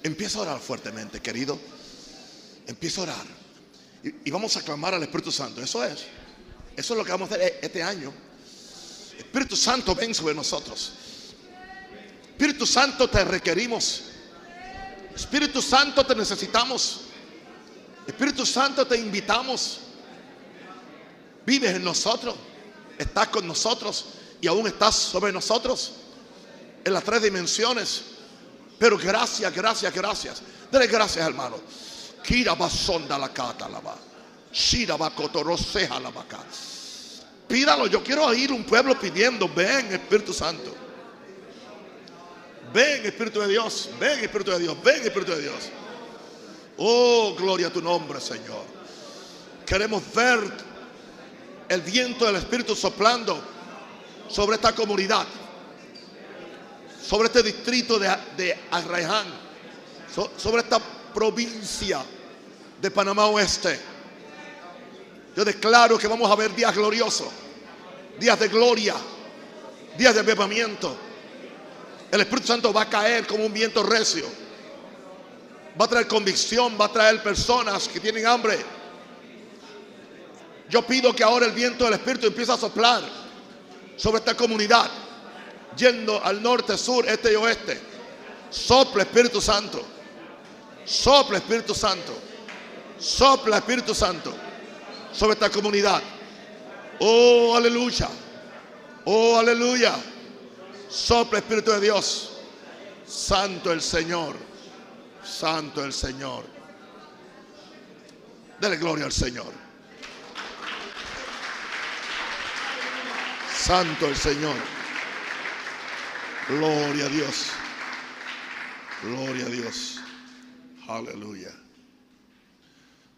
Empieza a orar fuertemente, querido. Empieza a orar. Y vamos a clamar al Espíritu Santo. Eso es lo que vamos a hacer este año. Espíritu Santo, ven sobre nosotros. Espíritu Santo, te requerimos. Espíritu Santo, te necesitamos. Espíritu Santo, te invitamos. Vives en nosotros, estás con nosotros y aún estás sobre nosotros en las 3 dimensiones. Pero gracias. Dale gracias, hermano. Pídalo. Yo quiero oír un pueblo pidiendo: ven, Espíritu Santo. Ven, Espíritu de Dios. Ven, Espíritu de Dios. Ven, Espíritu de Dios. Oh, gloria a tu nombre, Señor. Queremos ver el viento del Espíritu soplando sobre esta comunidad, sobre este distrito de Arraiján, sobre esta provincia de Panamá Oeste. Yo declaro que vamos a ver días gloriosos, días de gloria, días de avivamiento. El Espíritu Santo va a caer como un viento recio. Va a traer convicción, va a traer personas que tienen hambre. Yo pido que ahora el viento del Espíritu empiece a soplar sobre esta comunidad, yendo al norte, sur, este y oeste. Sopla, Espíritu Santo. Sopla, Espíritu Santo. Sopla, Espíritu Santo, sobre esta comunidad. Oh, aleluya. Oh, aleluya. Sopla, Espíritu de Dios. Santo el Señor. Santo el Señor. Dele gloria al Señor. Santo el Señor. Gloria a Dios. Gloria a Dios. Aleluya.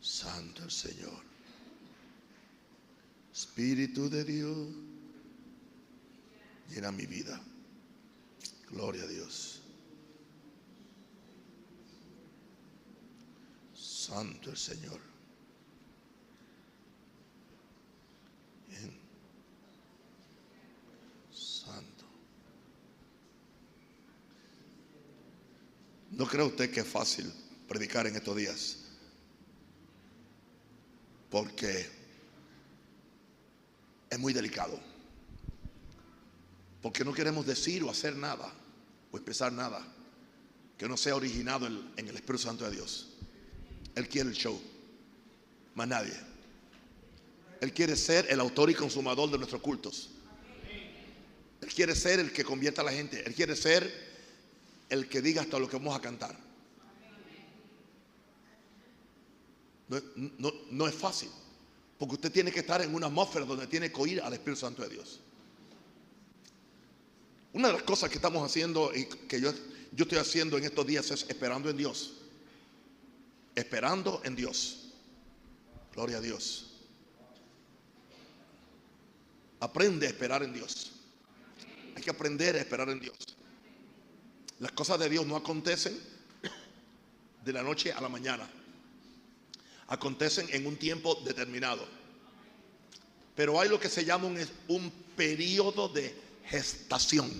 Santo el Señor. Espíritu de Dios, llena mi vida. Gloria a Dios. Santo el Señor. Bien. Santo. ¿No cree usted que es fácil predicar en estos días? Porque es muy delicado. Porque no queremos decir o hacer nada o expresar nada que no sea originado en el Espíritu Santo de Dios. Él quiere el show, más nadie. Él quiere ser el autor y consumador de nuestros cultos. Él quiere ser el que convierta a la gente. Él quiere ser el que diga hasta lo que vamos a cantar. No es fácil, porque usted tiene que estar en una atmósfera donde tiene que oír al Espíritu Santo de Dios. Una de las cosas que estamos haciendo y que yo estoy haciendo en estos días es esperando en Dios. Esperando en Dios. Gloria a Dios. Aprende a esperar en Dios. Hay que aprender a esperar en Dios. Las cosas de Dios no acontecen de la noche a la mañana. Acontecen en un tiempo determinado. Pero hay lo que se llama un periodo de gestación.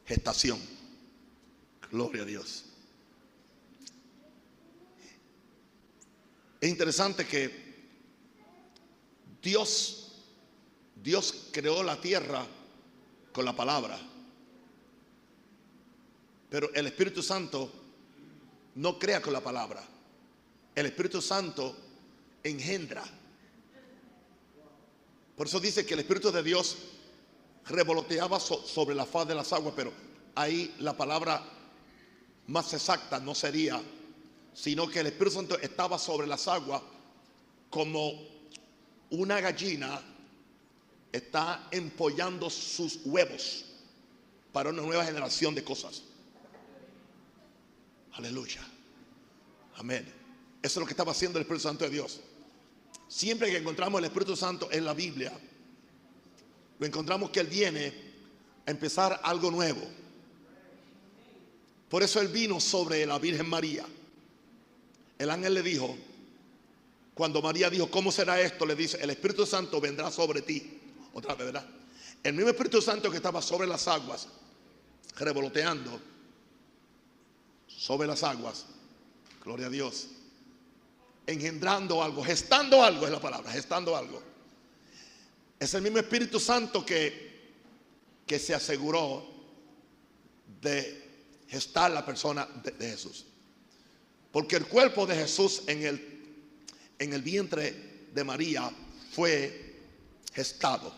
Gestación. Gloria a Dios. Es interesante que Dios creó la tierra con la palabra. Pero el Espíritu Santo no crea con la palabra. El Espíritu Santo engendra. Por eso dice que el Espíritu de Dios revoloteaba sobre la faz de las aguas, pero ahí la palabra más exacta no sería, sino que el Espíritu Santo estaba sobre las aguas como una gallina está empollando sus huevos para una nueva generación de cosas. Aleluya. Amén. Eso es lo que estaba haciendo el Espíritu Santo de Dios. Siempre que encontramos el Espíritu Santo en la Biblia, lo encontramos que Él viene a empezar algo nuevo. Por eso Él vino sobre la Virgen María. El ángel le dijo, cuando María dijo, ¿cómo será esto? Le dice, el Espíritu Santo vendrá sobre ti. Otra vez, ¿verdad? El mismo Espíritu Santo que estaba sobre las aguas, revoloteando, sobre las aguas. Gloria a Dios. Engendrando algo, gestando algo es la palabra, gestando algo. Es el mismo Espíritu Santo que se aseguró de gestar la persona de Jesús. Porque el cuerpo de Jesús en el vientre de María fue gestado,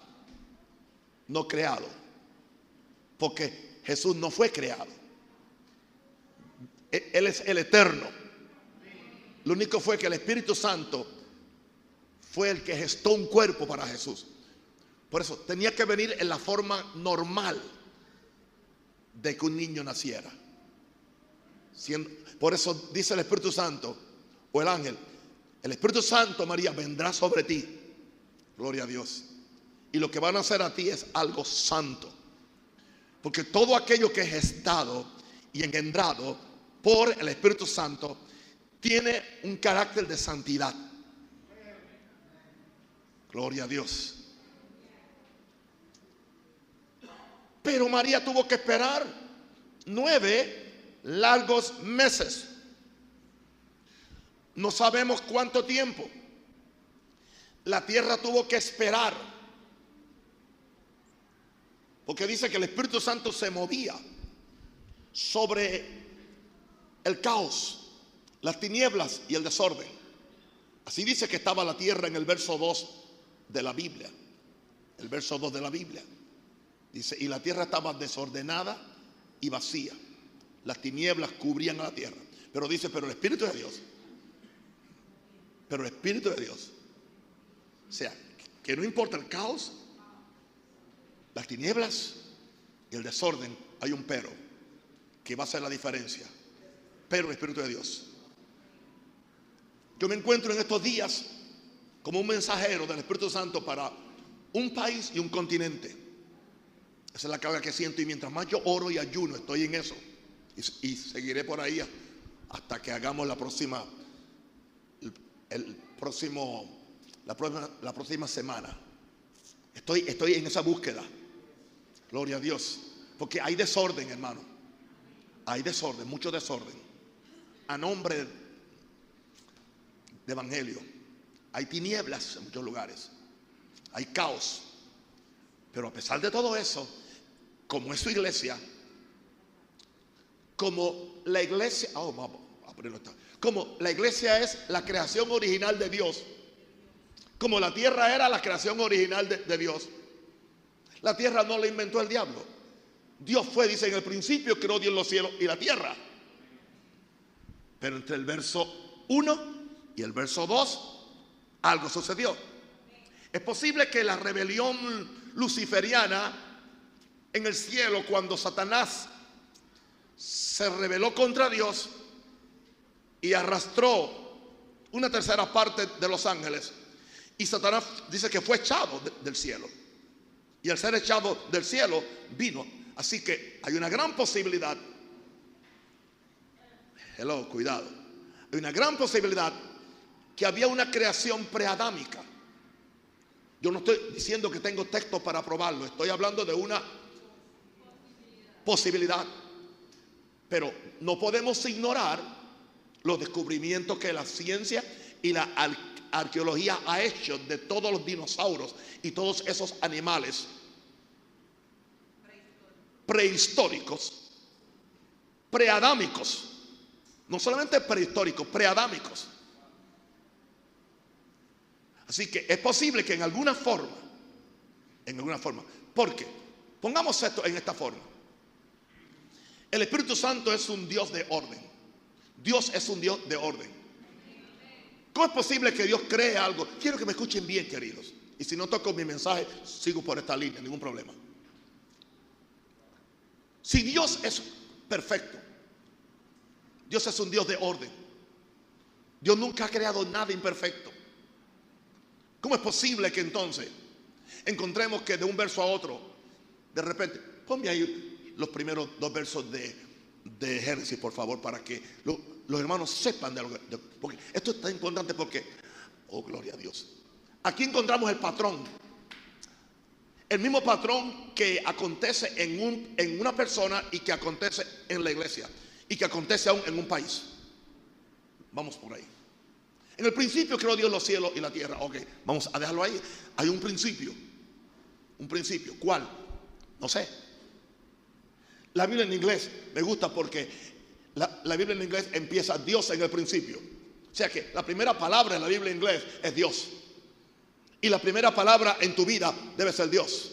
no creado. Porque Jesús no fue creado. Él es el eterno. Lo único fue que el Espíritu Santo fue el que gestó un cuerpo para Jesús. Por eso tenía que venir en la forma normal de que un niño naciera. Por eso dice el Espíritu Santo o el ángel: el Espíritu Santo, María, vendrá sobre ti. Gloria a Dios. Y lo que van a hacer a ti es algo santo. Porque todo aquello que es gestado y engendrado por el Espíritu Santo tiene un carácter de santidad. Gloria a Dios. Pero María tuvo que esperar 9 largos meses. No sabemos cuánto tiempo. La tierra tuvo que esperar. Porque dice que el Espíritu Santo se movía sobre el caos, las tinieblas y el desorden. Así dice que estaba la tierra en el verso 2 de la Biblia. El verso 2 de la Biblia. Dice, y la tierra estaba desordenada y vacía. Las tinieblas cubrían a la tierra. Pero dice, pero el Espíritu de Dios. Pero el Espíritu de Dios. O sea, que no importa el caos, las tinieblas y el desorden, hay un pero que va a hacer la diferencia. Pero el Espíritu de Dios. Yo me encuentro en estos días como un mensajero del Espíritu Santo para un país y un continente. Esa es la carga que siento, y mientras más yo oro y ayuno, estoy en eso. Y seguiré por ahí hasta que hagamos la próxima semana. Estoy en esa búsqueda. Gloria a Dios. Porque hay desorden, hermano. Hay desorden, mucho desorden. A nombre de evangelio. Hay tinieblas en muchos lugares. Hay caos. Pero a pesar de todo eso, como es su iglesia, como la iglesia es la creación original de Dios, como la tierra era la creación original de Dios. La tierra no la inventó el diablo. Dios fue, dice, en el principio creó Dios los cielos y la tierra. Pero entre el verso 1 y el verso 2 algo sucedió. Es posible que la rebelión luciferiana en el cielo, cuando Satanás se rebeló contra Dios y arrastró una tercera parte de los ángeles, y Satanás dice que fue echado del cielo, y al ser echado del cielo vino. Así que hay una gran posibilidad, cuidado, hay una gran posibilidad que había una creación preadámica. Yo no estoy diciendo que tengo texto para probarlo, estoy hablando de una posibilidad. Pero no podemos ignorar los descubrimientos que la ciencia y la arqueología ha hecho de todos los dinosaurios y todos esos animales prehistóricos, preadámicos. No solamente prehistóricos, preadámicos. Así que es posible que en alguna forma, porque pongamos esto en esta forma: el Espíritu Santo es un Dios de orden. Dios es un Dios de orden. ¿Cómo es posible que Dios cree algo? Quiero que me escuchen bien, queridos. Y si no toco mi mensaje, sigo por esta línea, ningún problema. Si Dios es perfecto, Dios es un Dios de orden. Dios nunca ha creado nada imperfecto. ¿Cómo es posible que entonces encontremos que de un verso a otro, de repente, ponme ahí los primeros 2 versos de Génesis, por favor, para que los hermanos sepan de lo que, porque esto es tan importante, porque, oh, gloria a Dios, aquí encontramos el patrón, el mismo patrón que acontece en una persona y que acontece en la iglesia. y que acontece aún en un país. Vamos por ahí. En el principio creó Dios los cielos y la tierra. Ok, vamos a dejarlo ahí. Hay un principio. Un principio. ¿Cuál? No sé. La Biblia en inglés me gusta porque la Biblia en inglés empieza Dios en el principio. O sea que la primera palabra en la Biblia en inglés es Dios. Y la primera palabra en tu vida debe ser Dios.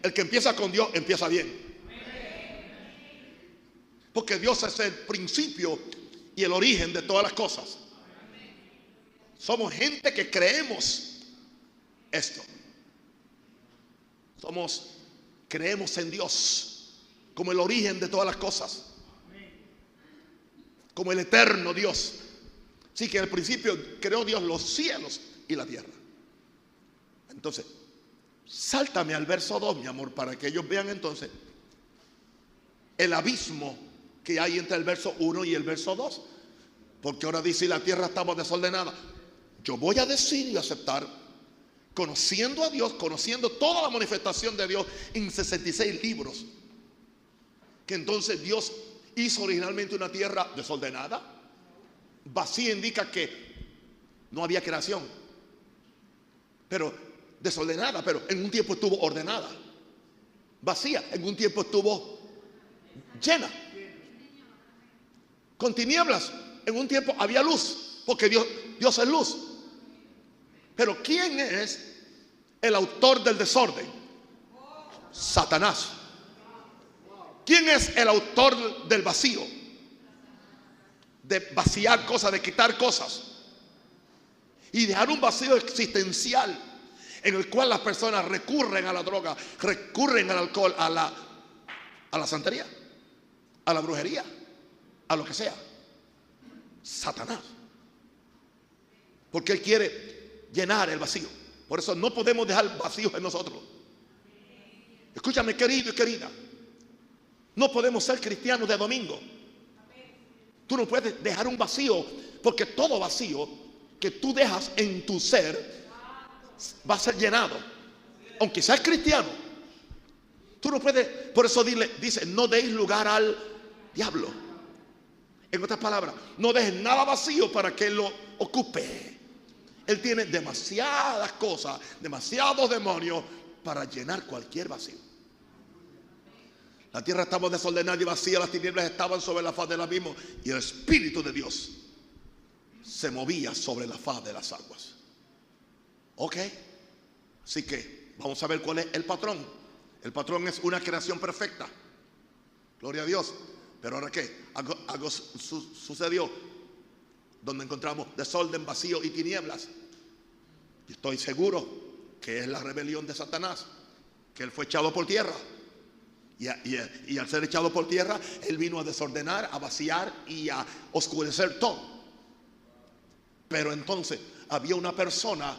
El que empieza con Dios empieza bien. Porque Dios es el principio y el origen de todas las cosas. Somos gente que creemos esto. Creemos en Dios como el origen de todas las cosas, como el eterno Dios. Así que en el principio creó Dios los cielos y la tierra. Entonces, sáltame al verso 2, mi amor, para que ellos vean entonces el abismo que hay entre el verso 1 y el verso 2. Porque ahora dice: la tierra estaba desordenada. Yo voy a decir y aceptar, conociendo a Dios, conociendo toda la manifestación de Dios en 66 libros, que entonces Dios hizo originalmente una tierra desordenada. Vacía indica que no había creación, pero desordenada, pero en un tiempo estuvo ordenada. Vacía, en un tiempo estuvo llena. Con tinieblas, en un tiempo había luz, porque Dios es luz. Pero ¿quién es el autor del desorden? Satanás. ¿Quién es el autor del vacío? De vaciar cosas, de quitar cosas y dejar un vacío existencial en el cual las personas recurren a la droga, recurren al alcohol, a la santería, a la brujería, a lo que sea. Satanás. Porque él quiere llenar el vacío. Por eso no podemos dejar vacíos en nosotros. Escúchame, querido y querida, no podemos ser cristianos de domingo. Tú no puedes dejar un vacío, porque todo vacío que tú dejas en tu ser va a ser llenado, aunque seas cristiano. Tú no puedes. Por eso dice: no deis lugar al diablo. En otras palabras, no dejes nada vacío para que él lo ocupe. Él tiene demasiadas cosas, demasiados demonios para llenar cualquier vacío. La tierra estaba desordenada y vacía, las tinieblas estaban sobre la faz del abismo, y el Espíritu de Dios se movía sobre la faz de las aguas. Ok, así que vamos a ver cuál es el patrón. El patrón es una creación perfecta. Gloria a Dios. Pero ahora ¿qué? Algo sucedió donde encontramos desorden, vacío y tinieblas. Y estoy seguro que es la rebelión de Satanás, que él fue echado por tierra. Y al ser echado por tierra, él vino a desordenar, a vaciar y a oscurecer todo. Pero entonces había una persona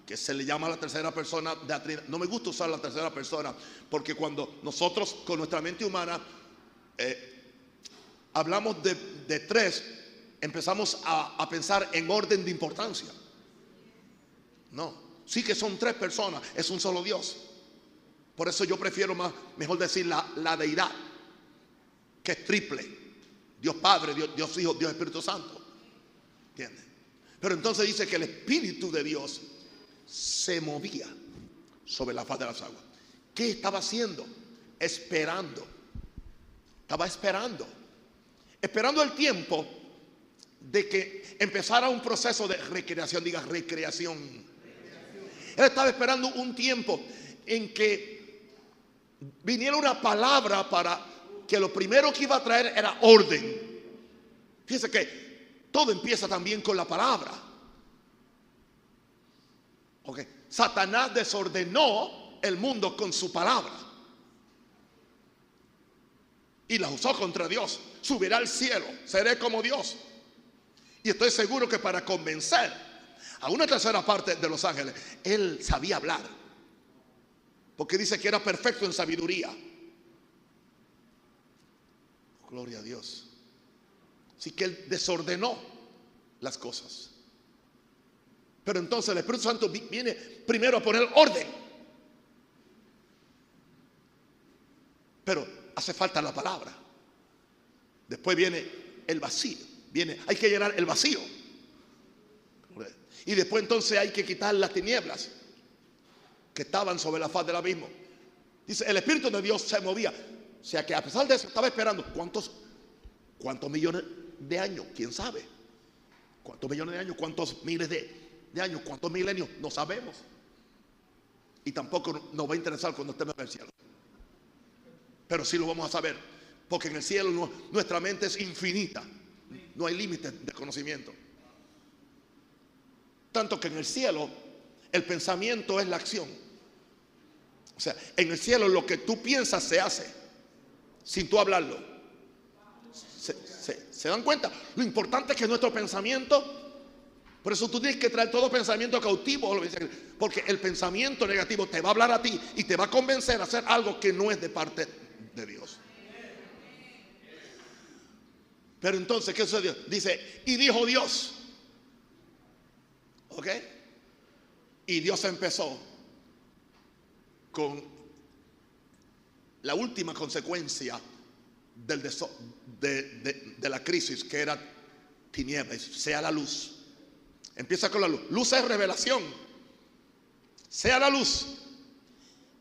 que se le llama la tercera persona de la Trinidad. No me gusta usar la tercera persona, porque cuando nosotros con nuestra mente humana hablamos de tres, empezamos a pensar en orden de importancia. No, sí que son tres personas, es un solo Dios. Por eso yo prefiero mejor decir la deidad, que es triple: Dios Padre, Dios Hijo, Dios Espíritu Santo. ¿Entiendes? Pero entonces dice que el Espíritu de Dios se movía sobre la faz de las aguas. ¿Qué estaba haciendo? Esperando. Estaba esperando el tiempo de que empezara un proceso de recreación. Diga recreación. Él estaba esperando un tiempo en que viniera una palabra para que lo primero que iba a traer era orden. Fíjense que todo empieza también con la palabra. Okay. Satanás desordenó el mundo con su palabra y la usó contra Dios. Subirá al cielo, seré como Dios. Y estoy seguro que para convencer a una tercera parte de los ángeles, él sabía hablar, porque dice que era perfecto en sabiduría. Gloria a Dios. Así que él desordenó las cosas. Pero entonces el Espíritu Santo viene primero a poner orden. Pero hace falta la palabra. Después viene el vacío. Hay que llenar el vacío. Y después entonces hay que quitar las tinieblas que estaban sobre la faz del abismo. Dice, el Espíritu de Dios se movía. O sea que a pesar de eso estaba esperando. ¿Cuántos millones de años? ¿Quién sabe? ¿Cuántos millones de años? ¿Cuántos miles de años? ¿Cuántos milenios? No sabemos. Y tampoco nos va a interesar cuando estemos en el cielo. Pero sí lo vamos a saber. Porque en el cielo nuestra mente es infinita. No hay límites de conocimiento. Tanto que en el cielo el pensamiento es la acción. O sea, en el cielo lo que tú piensas se hace sin tú hablarlo. ¿Se dan cuenta? Lo importante es que nuestro pensamiento. Por eso tú tienes que traer todo pensamiento cautivo. Porque el pensamiento negativo te va a hablar a ti y te va a convencer a hacer algo que no es de parte de Dios. Pero entonces, ¿qué sucedió? Dice, y dijo Dios. ¿Ok? Y Dios empezó con la última consecuencia de la crisis, que era tinieblas, sea la luz. Empieza con la luz. Luz es revelación. Sea la luz.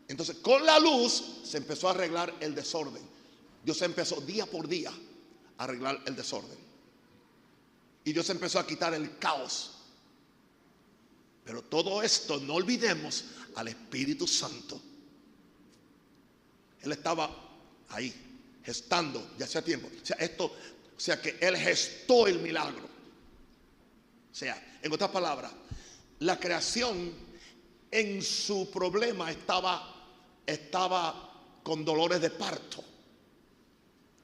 Entonces, con la luz se empezó a arreglar el desorden. Dios empezó día por día a arreglar el desorden. Y Dios empezó a quitar el caos. Pero todo esto, no olvidemos al Espíritu Santo. Él estaba ahí, gestando ya hacía tiempo. O sea que Él gestó el milagro. O sea, en otras palabras, la creación en su problema estaba con dolores de parto.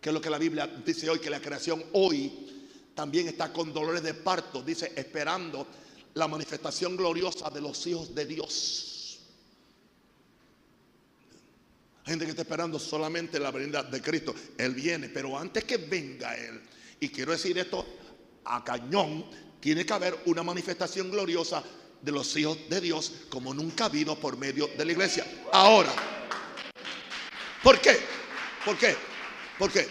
Que es lo que la Biblia dice hoy, que la creación hoy también está con dolores de parto. Dice, esperando la manifestación gloriosa de los hijos de Dios. Hay gente que está esperando solamente la venida de Cristo. Él viene, pero antes que venga Él, y quiero decir esto a cañón, tiene que haber una manifestación gloriosa de los hijos de Dios como nunca ha habido por medio de la iglesia. Ahora, ¿por qué? ¿Por qué? ¿Por qué?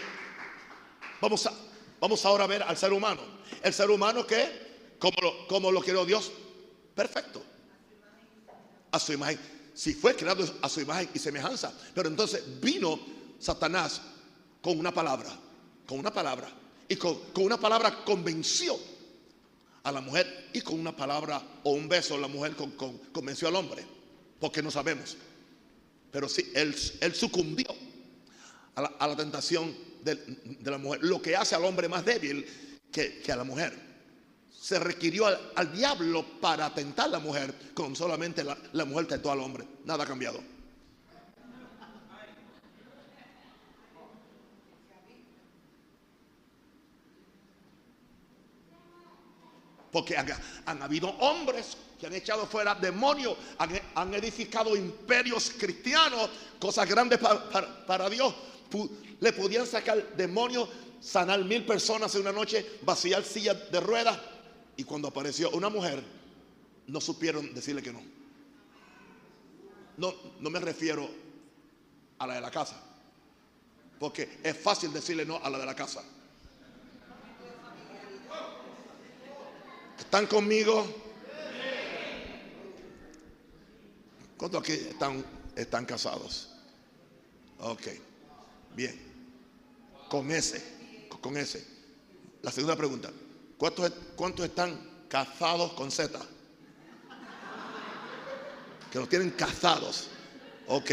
Vamos ahora a ver al ser humano. El ser humano que, como lo creó Dios, perfecto. A su imagen. Si fue creado a su imagen y semejanza. Pero entonces vino Satanás con una palabra. Y con una palabra convenció a la mujer. Y con una palabra o un beso la mujer convenció al hombre. Porque no sabemos. Pero sí, él sucumbió a la tentación de la mujer. Lo que hace al hombre más débil que a la mujer. Se requirió al diablo para tentar a la mujer, con solamente la mujer tentó al hombre. Nada ha cambiado. Porque han habido hombres que han echado fuera demonios, han edificado imperios cristianos, cosas grandes para Dios. Le podían sacar demonios, sanar 1000 personas en una noche, vaciar sillas de ruedas. Y cuando apareció una mujer, no supieron decirle que no. No me refiero a la de la casa, porque es fácil decirle no a la de la casa. ¿Están conmigo? ¿Cuántos aquí están casados? Ok, bien. Con ese. La segunda pregunta. ¿Cuántos están casados con Z? Que los tienen casados. Ok.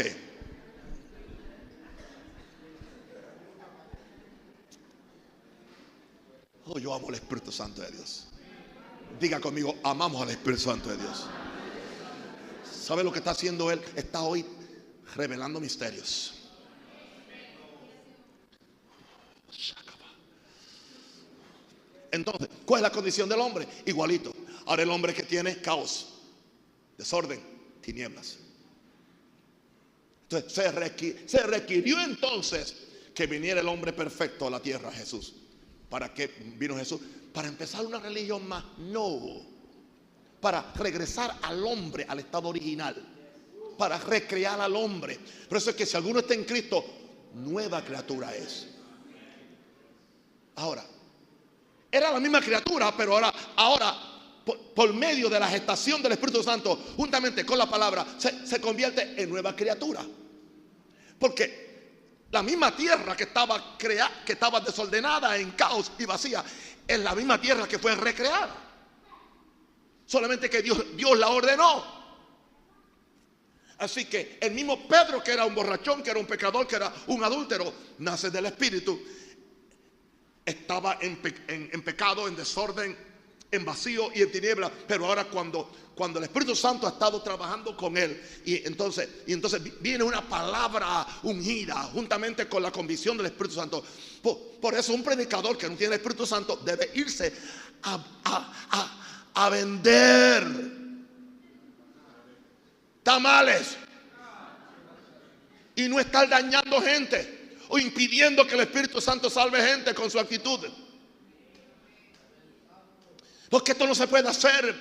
Oh, yo amo al Espíritu Santo de Dios. Diga conmigo, amamos al Espíritu Santo de Dios. ¿Sabe lo que está haciendo Él? Está hoy revelando misterios. Entonces, ¿cuál es la condición del hombre? Igualito. Ahora el hombre que tiene caos, desorden, tinieblas. Entonces se requirió entonces que viniera el hombre perfecto a la tierra, Jesús. ¿Para qué vino Jesús? Para empezar una religión más. No. Para regresar al hombre al estado original. Para recrear al hombre. Por eso es que si alguno está en Cristo, nueva criatura es. Ahora, era la misma criatura, pero ahora por medio de la gestación del Espíritu Santo, juntamente con la palabra, se convierte en nueva criatura. Porque la misma tierra que estaba desordenada, en caos y vacía, es la misma tierra que fue recreada. Solamente que Dios la ordenó. Así que el mismo Pedro, que era un borrachón, que era un pecador, que era un adúltero, nace del Espíritu. Estaba en pecado, en desorden, en vacío y en tinieblas. Pero ahora cuando el Espíritu Santo ha estado trabajando con él, y entonces viene una palabra ungida juntamente con la convicción del Espíritu Santo. Por eso un predicador que no tiene el Espíritu Santo debe irse a vender tamales y no estar dañando gente o impidiendo que el Espíritu Santo salve gente con su actitud. Porque esto no se puede hacer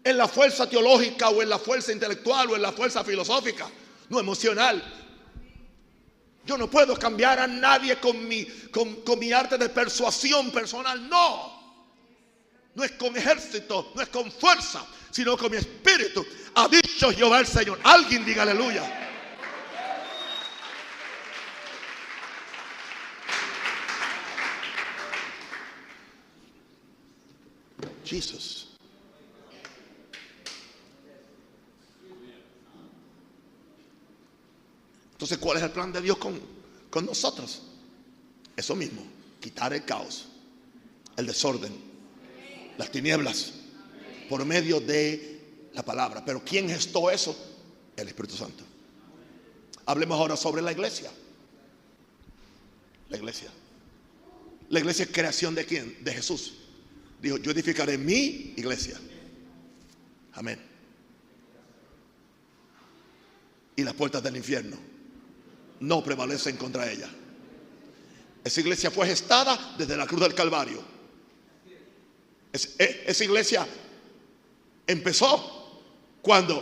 en la fuerza teológica o en la fuerza intelectual o en la fuerza filosófica, no emocional. Yo no puedo cambiar a nadie con mi arte de persuasión personal, no. No es con ejército, no es con fuerza, sino con mi espíritu, ha dicho Jehová el Señor. Alguien diga aleluya. Jesús. Entonces, ¿cuál es el plan de Dios con nosotros? Eso mismo, quitar el caos, el desorden, las tinieblas, por medio de la palabra. Pero ¿quién gestó eso? El Espíritu Santo. Hablemos ahora sobre la iglesia. La iglesia. La iglesia es creación ¿de quién? De Jesús. Dijo, yo edificaré mi iglesia. Amén. Y las puertas del infierno no prevalecen contra ella. Esa iglesia fue gestada desde la cruz del Calvario. Esa iglesia empezó cuando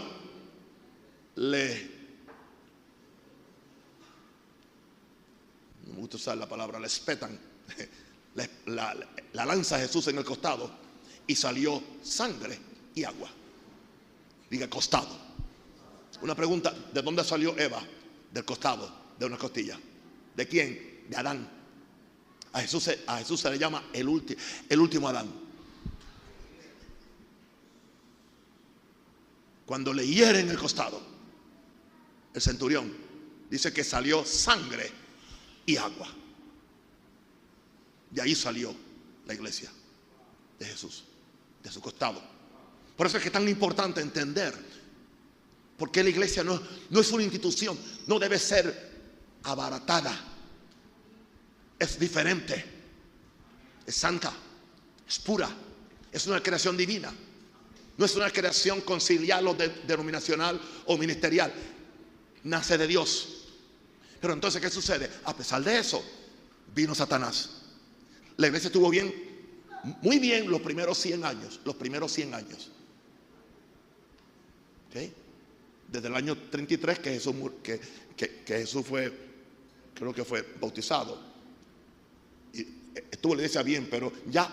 no me gusta usar la palabra, le espetan la lanza a Jesús en el costado y salió sangre y agua. Diga costado. Una pregunta, ¿de dónde salió Eva? Del costado, de una costilla. ¿De quién? De Adán. A Jesús se le llama el último Adán. Cuando le hieren el costado, el centurión dice que salió sangre y agua. De ahí salió la iglesia de Jesús, de su costado. Por eso es que es tan importante entender por qué la iglesia no es una institución, no debe ser abaratada. Es diferente, es santa, es pura, es una creación divina. No es una creación conciliar o denominacional o ministerial. Nace de Dios. Pero entonces, ¿qué sucede? A pesar de eso, vino Satanás. La iglesia estuvo bien, muy bien los primeros 100 años. Los primeros 100 años. ¿Okay? Desde el año 33 que Jesús fue, creo que fue bautizado. Y estuvo la iglesia bien, pero ya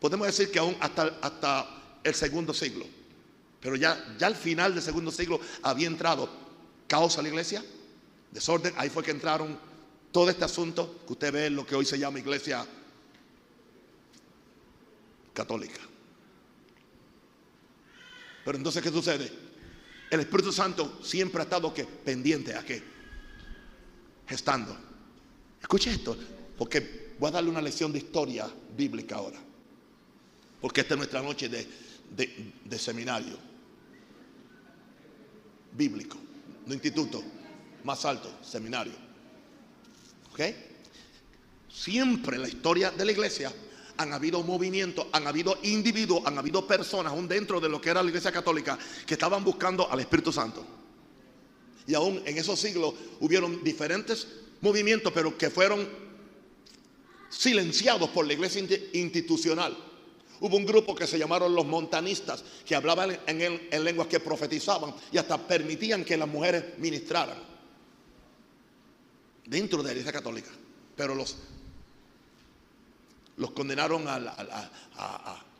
podemos decir que aún hasta el segundo siglo. Pero ya al final del segundo siglo había entrado caos a la iglesia, desorden. Ahí fue que entraron todo este asunto que usted ve en lo que hoy se llama iglesia católica. Pero entonces, ¿qué sucede? El Espíritu Santo siempre ha estado ¿qué? Pendiente a qué, gestando. Escuche esto, porque voy a darle una lección de historia bíblica ahora, porque esta es nuestra noche de seminario bíblico, no instituto, más alto, seminario. ¿Ok? Siempre en la historia de la iglesia han habido movimientos, han habido individuos, han habido personas, aún dentro de lo que era la iglesia católica, que estaban buscando al Espíritu Santo. Y aún en esos siglos hubieron diferentes movimientos, pero que fueron silenciados por la iglesia institucional. Hubo un grupo que se llamaron los montanistas, que hablaban en lenguas que profetizaban y hasta permitían que las mujeres ministraran dentro de la iglesia católica. Pero los condenaron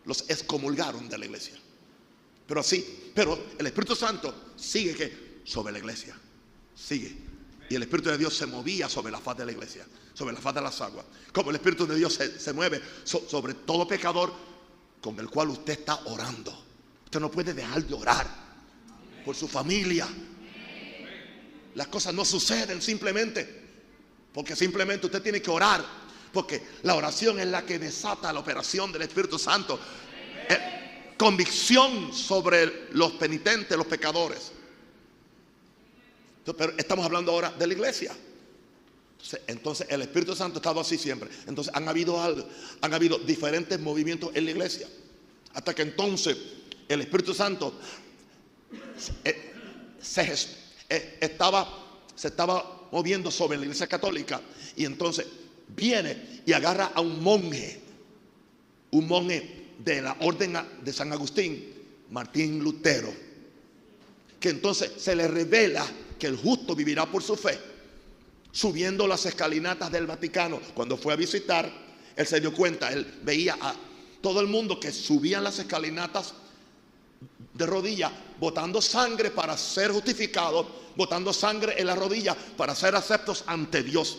los excomulgaron de la iglesia. Pero el Espíritu Santo sigue que sobre la iglesia, sigue. Y el Espíritu de Dios se movía sobre la faz de la iglesia, sobre la faz de las aguas. Como el Espíritu de Dios se mueve sobre todo pecador con el cual usted está orando. Usted no puede dejar de orar por su familia. Las cosas no suceden simplemente porque simplemente usted tiene que orar, porque la oración es la que desata la operación del Espíritu Santo. Convicción sobre los penitentes, los pecadores. Pero estamos hablando ahora de la iglesia. Entonces el Espíritu Santo ha estado así siempre. Entonces han habido diferentes movimientos en la iglesia, hasta que entonces el Espíritu Santo se estaba moviendo sobre la iglesia católica. Y entonces viene y agarra a un monje de la orden de San Agustín, Martín Lutero, que entonces se le revela que el justo vivirá por su fe. Subiendo las escalinatas del Vaticano, cuando fue a visitar, él se dio cuenta, él veía a todo el mundo que subían las escalinatas de rodillas, botando sangre para ser justificados, botando sangre en la rodilla para ser aceptos ante Dios.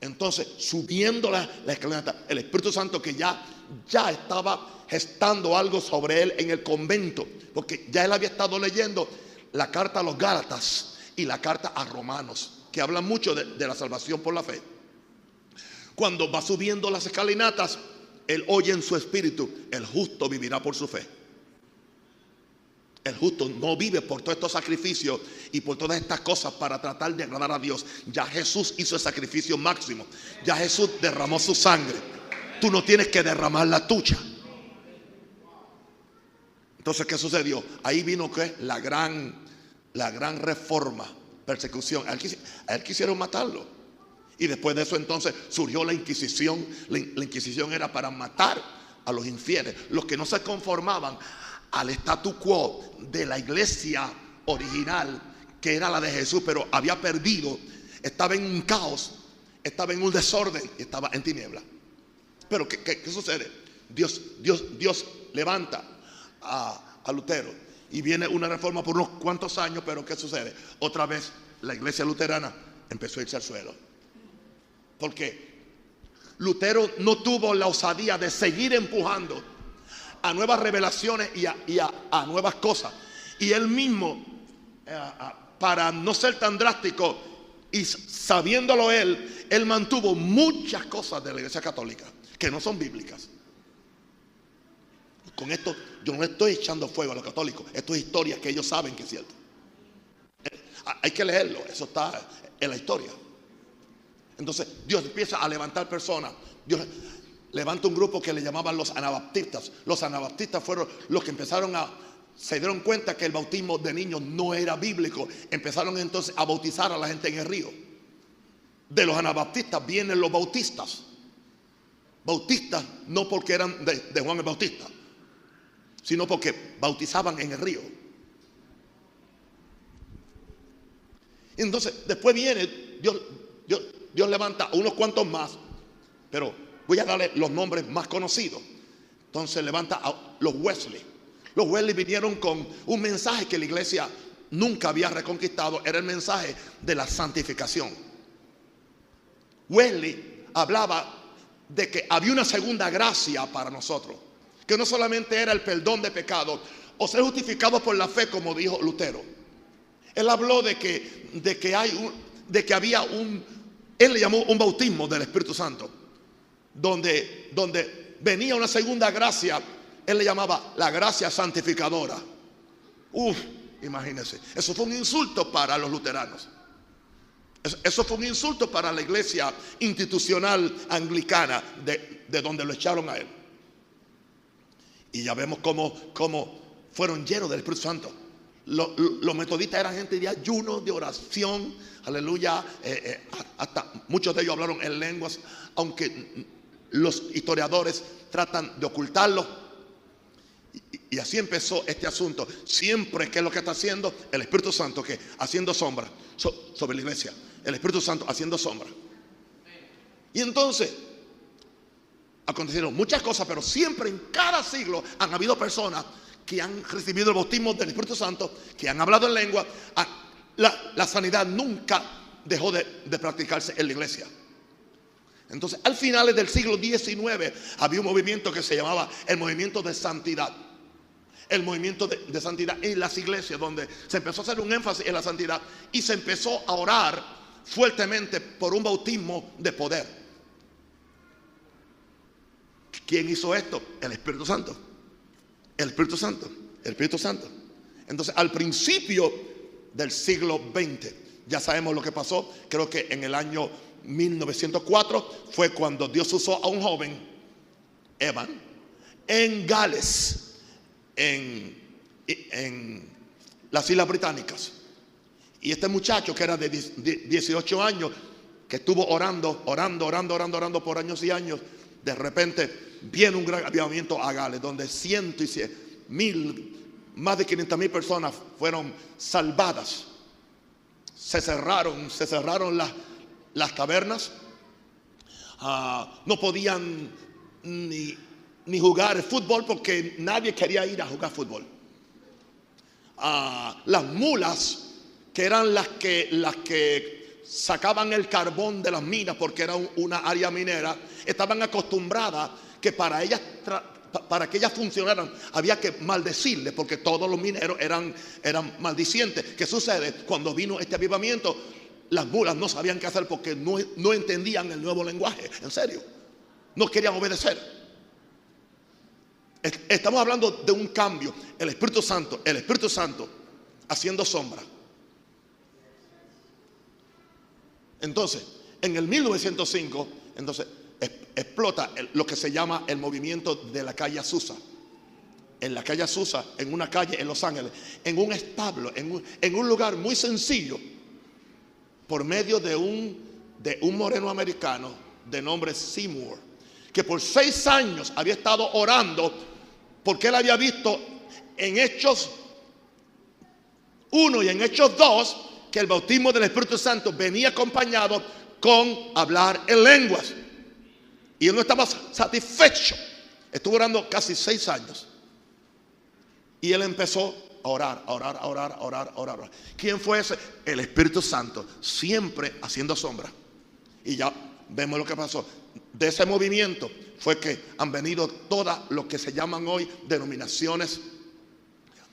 Entonces, subiendo la escalinata, el Espíritu Santo, que ya estaba gestando algo sobre él en el convento, porque ya él había estado leyendo la carta a los Gálatas y la carta a Romanos, que hablan mucho de la salvación por la fe. Cuando va subiendo las escalinatas, él oye en su espíritu: el justo vivirá por su fe. El justo no vive por todos estos sacrificios y por todas estas cosas para tratar de agradar a Dios. Ya Jesús hizo el sacrificio máximo. Ya Jesús derramó su sangre. Tú no tienes que derramar la tuya. Entonces, ¿qué sucedió? Ahí vino la gran reforma, persecución. A él quisieron matarlo. Y después de eso entonces surgió la Inquisición. La Inquisición era para matar a los infieles, los que no se conformaban al statu quo de la iglesia original, que era la de Jesús, pero había perdido, estaba en un caos, estaba en un desorden, estaba en tinieblas. Pero ¿qué sucede? Dios levanta a Lutero y viene una reforma por unos cuantos años. Pero ¿qué sucede? Otra vez la iglesia luterana empezó a irse al suelo, porque Lutero no tuvo la osadía de seguir empujando a nuevas revelaciones y a nuevas cosas. Y él mismo, para no ser tan drástico y sabiéndolo él mantuvo muchas cosas de la iglesia católica que no son bíblicas. Con esto yo no le estoy echando fuego a los católicos. Esto es historia que ellos saben que es cierto. Hay que leerlo, eso está en la historia. Entonces Dios empieza a levantar personas. Dios levanta un grupo que le llamaban los anabaptistas. Los anabaptistas fueron los que se dieron cuenta que el bautismo de niños no era bíblico. Empezaron entonces a bautizar a la gente en el río. De los anabaptistas vienen los bautistas. Bautistas no porque eran de Juan el Bautista, sino porque bautizaban en el río. Entonces después viene Dios levanta a unos cuantos más, pero voy a darle los nombres más conocidos. Entonces levanta a los Wesley. Los Wesley vinieron con un mensaje que la iglesia nunca había reconquistado. Era el mensaje de la santificación. Wesley hablaba de que había una segunda gracia para nosotros, que no solamente era el perdón de pecados o ser justificados por la fe, como dijo Lutero. Él habló de que había él le llamó un bautismo del Espíritu Santo, donde venía una segunda gracia. Él le llamaba la gracia santificadora. Imagínense, eso fue un insulto para los luteranos. Eso fue un insulto para la iglesia institucional anglicana de donde lo echaron a él. Y ya vemos cómo fueron llenos del Espíritu Santo. Los metodistas eran gente de ayuno, de oración, aleluya. Hasta muchos de ellos hablaron en lenguas, aunque los historiadores tratan de ocultarlo. Y así empezó este asunto. Siempre, ¿qué es lo que está haciendo? El Espíritu Santo, que haciendo sombra sobre la iglesia. El Espíritu Santo haciendo sombra. Y entonces acontecieron muchas cosas, pero siempre en cada siglo han habido personas que han recibido el bautismo del Espíritu Santo, que han hablado en lengua. La sanidad nunca dejó de practicarse en la iglesia. Entonces, al final del siglo XIX había un movimiento que se llamaba el movimiento de santidad. El movimiento de santidad en las iglesias, donde se empezó a hacer un énfasis en la santidad y se empezó a orar fuertemente por un bautismo de poder. ¿Quién hizo esto? El Espíritu Santo. El Espíritu Santo. El Espíritu Santo. Entonces, al principio del siglo XX, ya sabemos lo que pasó. Creo que en el año 1904 fue cuando Dios usó a un joven, Evan, en Gales, en las Islas Británicas. Y este muchacho, que era de 18 años, que estuvo orando por años y años, de repente viene un gran avivamiento a Gales, donde más de 500,000 personas fueron salvadas. Se cerraron las tabernas. No podían ni jugar fútbol porque nadie quería ir a jugar fútbol. Las mulas, que eran las que sacaban el carbón de las minas, porque era una área minera, estaban acostumbradas que para que ellas funcionaran había que maldecirles, porque todos los mineros eran maldicientes. ¿Qué sucede? Cuando vino este avivamiento, las mulas no sabían qué hacer porque no entendían el nuevo lenguaje. En serio, no querían obedecer. Estamos hablando de un cambio. El Espíritu Santo haciendo sombra. Entonces, en el 1905, entonces explota lo que se llama el movimiento de la calle Azusa. En la calle Azusa, en una calle en Los Ángeles, en un establo, en un lugar muy sencillo, por medio de un moreno americano de nombre Seymour, que por 6 años había estado orando, porque él había visto en Hechos 1 y en Hechos 2 que el bautismo del Espíritu Santo venía acompañado con hablar en lenguas. Y él no estaba satisfecho. Estuvo orando casi 6 años. Y él empezó a orar. ¿Quién fue ese? El Espíritu Santo, siempre haciendo sombra. Y ya vemos lo que pasó. De ese movimiento fue que han venido todas lo que se llaman hoy denominaciones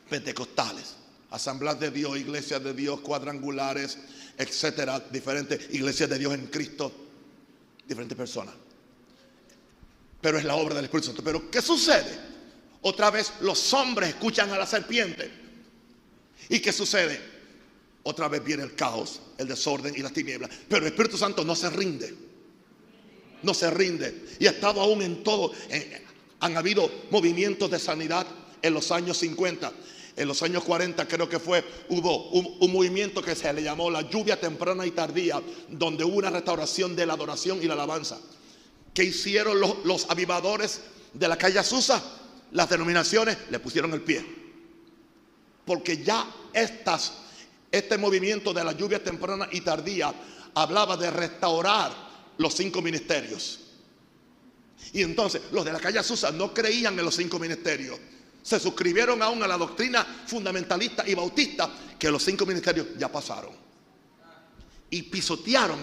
pentecostales, asambleas de Dios, iglesias de Dios, cuadrangulares, etcétera, diferentes iglesias de Dios en Cristo, diferentes personas. Pero es la obra del Espíritu Santo. Pero ¿qué sucede? Otra vez los hombres escuchan a la serpiente. ¿Y qué sucede? Otra vez viene el caos, el desorden y las tinieblas. Pero el Espíritu Santo no se rinde. No se rinde. Y ha estado aún en todo. Han habido movimientos de sanidad en los años 50. En los años 40 creo que hubo un movimiento que se le llamó la lluvia temprana y tardía, donde hubo una restauración de la adoración y la alabanza. ¿Qué hicieron los avivadores de la calle Azusa? Las denominaciones le pusieron el pie. Porque ya este movimiento de la lluvia temprana y tardía hablaba de restaurar los 5 ministerios. Y entonces los de la calle Azusa no creían en los 5 ministerios. Se suscribieron aún a la doctrina fundamentalista y bautista, que los 5 ministerios ya pasaron. Y pisotearon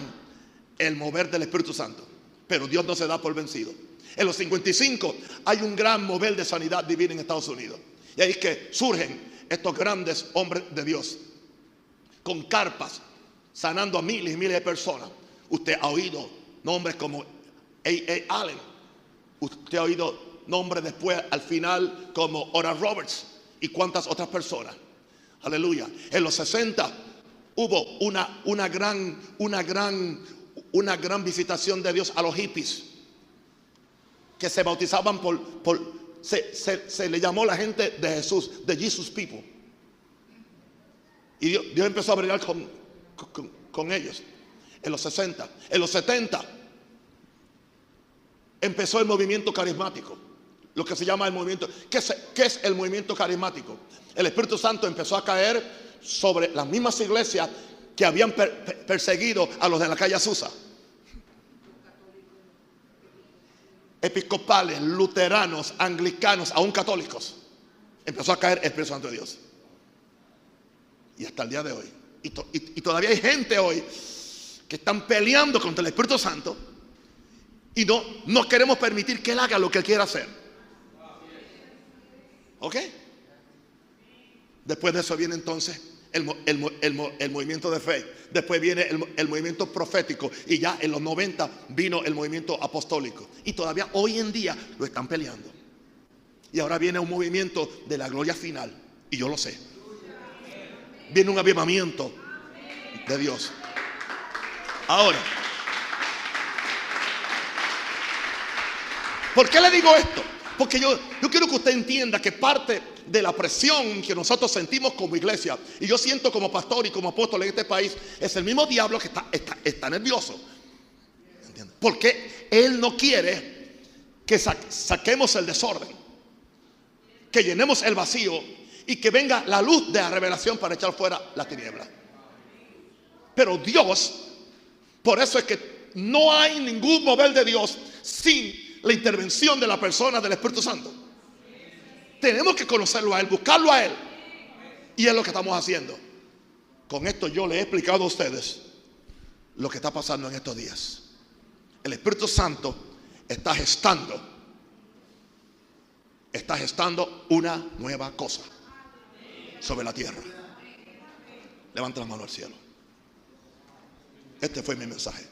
el mover del Espíritu Santo. Pero Dios no se da por vencido. En los 55 hay un gran mover de sanidad divina en Estados Unidos. Y ahí es que surgen estos grandes hombres de Dios, con carpas, sanando a miles y miles de personas. Usted ha oído nombres como A.A. Allen. Usted ha oído nombres después, al final, como Oral Roberts y cuantas otras personas. Aleluya. En los 60 hubo una gran visitación de Dios a los hippies, que se bautizaban se le llamó la gente de Jesús, de Jesus People. Y Dios empezó a bregar con ellos en los 60. En los 70 empezó el movimiento carismático, lo que se llama el movimiento. ¿Qué es el movimiento carismático? El Espíritu Santo empezó a caer sobre las mismas iglesias que habían perseguido a los de la calle Azusa. episcopales, luteranos, anglicanos, aún católicos. Empezó a caer el Espíritu Santo de Dios. Y hasta el día de hoy. Y todavía hay gente hoy que están peleando contra el Espíritu Santo y no queremos permitir que Él haga lo que Él quiera hacer. ¿Ok? Después de eso viene entonces el movimiento de fe. Después viene el movimiento profético. Y ya en los 90 vino el movimiento apostólico. Y todavía hoy en día lo están peleando. Y ahora viene un movimiento de la gloria final. Y yo lo sé. Viene un avivamiento de Dios. Ahora, ¿por qué le digo esto? Porque yo quiero que usted entienda que parte de la presión que nosotros sentimos como iglesia, y yo siento como pastor y como apóstol en este país, es el mismo diablo que está nervioso. ¿Entiende? Porque él no quiere que saquemos el desorden, que llenemos el vacío y que venga la luz de la revelación para echar fuera la tiniebla. Pero Dios, por eso es que no hay ningún mover de Dios sin la intervención de la persona del Espíritu Santo. Tenemos que conocerlo a Él, buscarlo a Él. Y es lo que estamos haciendo. Con esto yo le he explicado a ustedes lo que está pasando en estos días. El Espíritu Santo está gestando una nueva cosa sobre la tierra. Levanta la mano al cielo. Este fue mi mensaje.